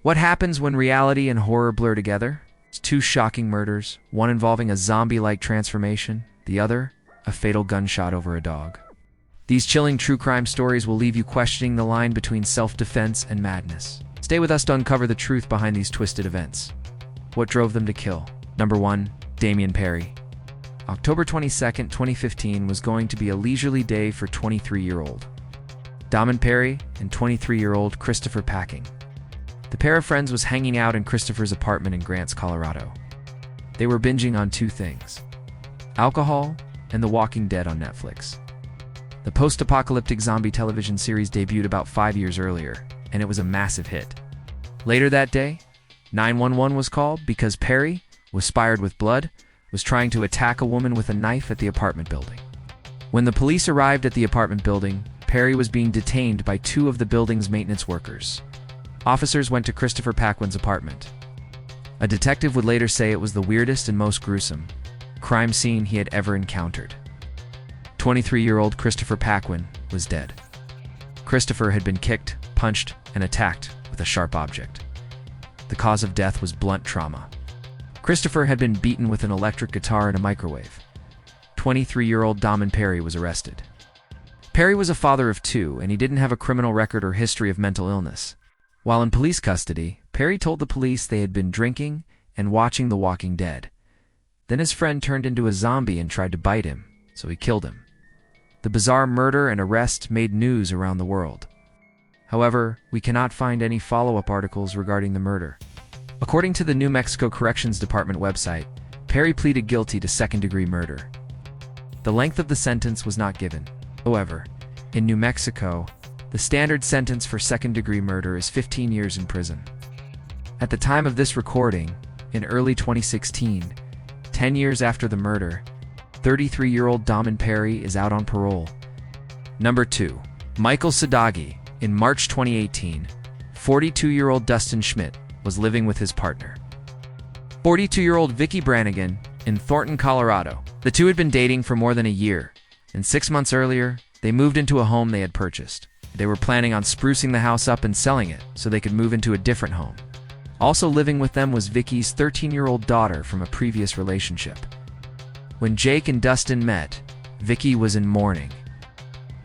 What happens when reality and horror blur together? It's two shocking murders, one involving a zombie-like transformation, the other, a fatal gunshot over a dog. These chilling true crime stories will leave you questioning the line between self-defense and madness. Stay with us to uncover the truth behind these twisted events. What drove them to kill? Number 1. Damien Perry. October 22, 2015 was going to be a leisurely day for 23-year-old Damien Perry and 23-year-old Christopher Packing. The pair of friends was hanging out in Christopher's apartment in Grants, Colorado. They were binging on two things: alcohol and The Walking Dead on Netflix. The post-apocalyptic zombie television series debuted about 5 years earlier, and it was a massive hit. Later that day, 911 was called because Perry, spired with blood, was trying to attack a woman with a knife at the apartment building. When the police arrived at the apartment building, Perry was being detained by two of the building's maintenance workers. Officers went to Christopher Paquin's apartment. A detective would later say it was the weirdest and most gruesome crime scene he had ever encountered. 23-year-old Christopher Paquin was dead. Christopher had been kicked, punched, and attacked with a sharp object. The cause of death was blunt trauma. Christopher had been beaten with an electric guitar and a microwave. 23-year-old Damien Perry was arrested. Perry was a father of two, and he didn't have a criminal record or history of mental illness. While in police custody, Perry told the police they had been drinking and watching The Walking Dead. Then his friend turned into a zombie and tried to bite him, so he killed him. The bizarre murder and arrest made news around the world. However, we cannot find any follow-up articles regarding the murder. According to the New Mexico Corrections Department website, Perry pleaded guilty to second-degree murder. The length of the sentence was not given. However, in New Mexico, the standard sentence for second-degree murder is 15 years in prison. At the time of this recording, in early 2016, 10 years after the murder, 33-year-old Damien Perry is out on parole. Number 2. Michael Sadagi. In March 2018, 42-year-old Dustin Schmidt was living with his partner, 42-year-old Vicky Brannigan, in Thornton, Colorado. The two had been dating for more than a year, and 6 months earlier, they moved into a home they had purchased. They were planning on sprucing the house up and selling it so they could move into a different home. Also living with them was Vicky's 13-year-old daughter from a previous relationship. When Jake and Dustin met, Vicky was in mourning.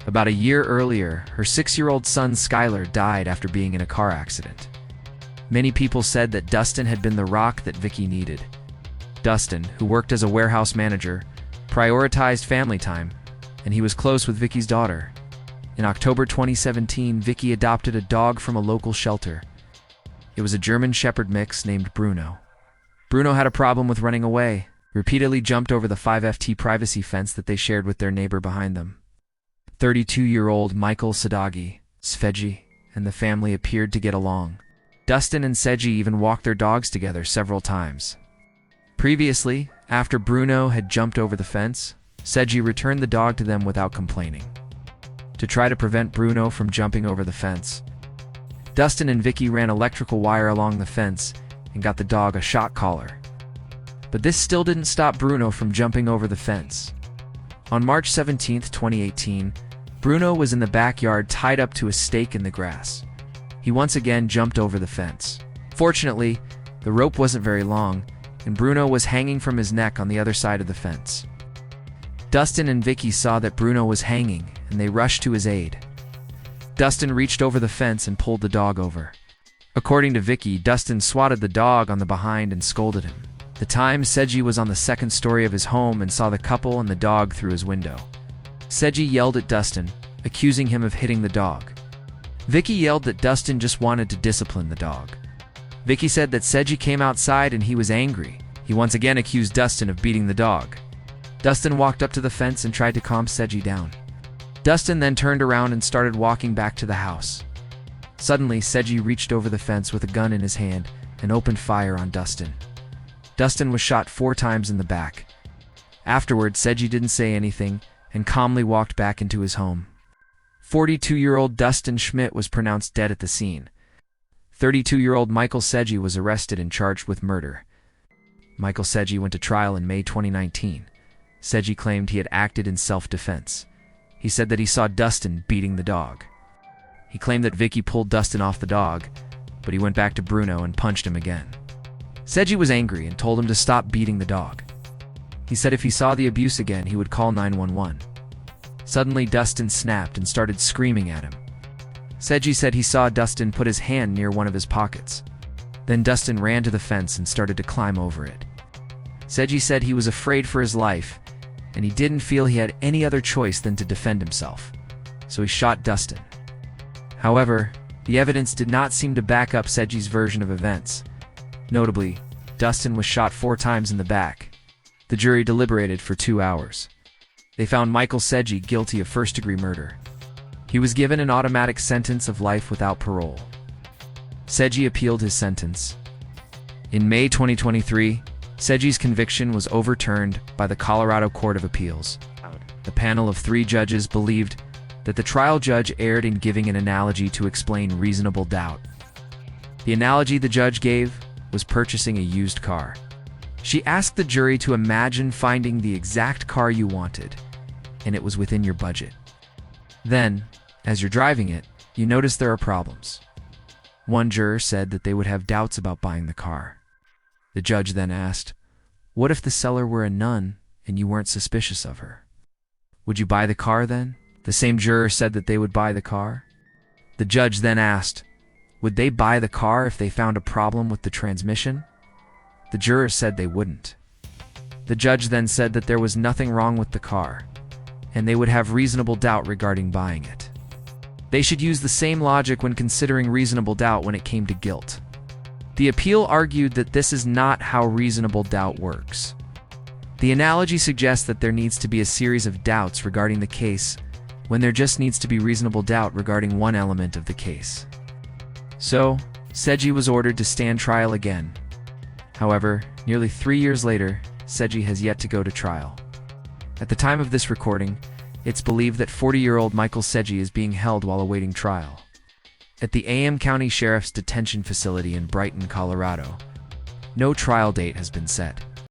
About a year earlier, her 6-year-old son Skylar died after being in a car accident. Many people said that Dustin had been the rock that Vicky needed. Dustin, who worked as a warehouse manager, prioritized family time, and he was close with Vicky's daughter. In October 2017, Vicky adopted a dog from a local shelter. It was a German Shepherd mix named Bruno. Bruno had a problem with running away, repeatedly jumped over the 5FT privacy fence that they shared with their neighbor behind them. 32-year-old Michael Sadagi, Svedji, and the family appeared to get along. Dustin and Svedji even walked their dogs together several times. Previously, after Bruno had jumped over the fence, Svedji returned the dog to them without complaining. To try to prevent Bruno from jumping over the fence, Dustin and Vicky ran electrical wire along the fence and got the dog a shock collar. But this still didn't stop Bruno from jumping over the fence. On March 17, 2018, Bruno was in the backyard tied up to a stake in the grass. He once again jumped over the fence. Fortunately, the rope wasn't very long, and Bruno was hanging from his neck on the other side of the fence. Dustin and Vicky saw that Bruno was hanging, and they rushed to his aid. Dustin reached over the fence and pulled the dog over. According to Vicky, Dustin swatted the dog on the behind and scolded him. At the time, Svedji was on the second story of his home and saw the couple and the dog through his window. Svedji yelled at Dustin, accusing him of hitting the dog. Vicky yelled that Dustin just wanted to discipline the dog. Vicky said that Svedji came outside and he was angry. He once again accused Dustin of beating the dog. Dustin walked up to the fence and tried to calm Svedji down. Dustin then turned around and started walking back to the house. Suddenly, Svedji reached over the fence with a gun in his hand and opened fire on Dustin. Dustin was shot 4 times in the back. Afterward, Svedji didn't say anything and calmly walked back into his home. 42-year-old Dustin Schmidt was pronounced dead at the scene. 32-year-old Michael Svedji was arrested and charged with murder. Michael Svedji went to trial in May 2019. Svedji claimed he had acted in self-defense. He said that he saw Dustin beating the dog. He claimed that Vicky pulled Dustin off the dog, but he went back to Bruno and punched him again. Seji was angry and told him to stop beating the dog. He said if he saw the abuse again, he would call 911. Suddenly, Dustin snapped and started screaming at him. Seji said he saw Dustin put his hand near one of his pockets. Then Dustin ran to the fence and started to climb over it. Seji said he was afraid for his life, and he didn't feel he had any other choice than to defend himself, so he shot Dustin. However, the evidence did not seem to back up Seji's version of events. Notably, Dustin was shot 4 times in the back. The jury deliberated for 2 hours. They found Michael Seji guilty of first-degree murder. He was given an automatic sentence of life without parole. Seji appealed his sentence. In May 2023, Seji's conviction was overturned by the Colorado Court of Appeals. The panel of 3 judges believed that the trial judge erred in giving an analogy to explain reasonable doubt. The analogy the judge gave was purchasing a used car. She asked the jury to imagine finding the exact car you wanted, and it was within your budget. Then, as you're driving it, you notice there are problems. One juror said that they would have doubts about buying the car. The judge then asked, "What if the seller were a nun and you weren't suspicious of her? Would you buy the car then?" The same juror said that they would buy the car. The judge then asked, "Would they buy the car if they found a problem with the transmission?" The jurors said they wouldn't. The judge then said that there was nothing wrong with the car, and they would have reasonable doubt regarding buying it. They should use the same logic when considering reasonable doubt when it came to guilt. The appeal argued that this is not how reasonable doubt works. The analogy suggests that there needs to be a series of doubts regarding the case when there just needs to be reasonable doubt regarding one element of the case. So, Seji was ordered to stand trial again. However, nearly 3 years later, Seji has yet to go to trial. At the time of this recording, it's believed that 40-year-old Michael Seji is being held while awaiting trial at the AM County Sheriff's Detention Facility in Brighton, Colorado. No trial date has been set.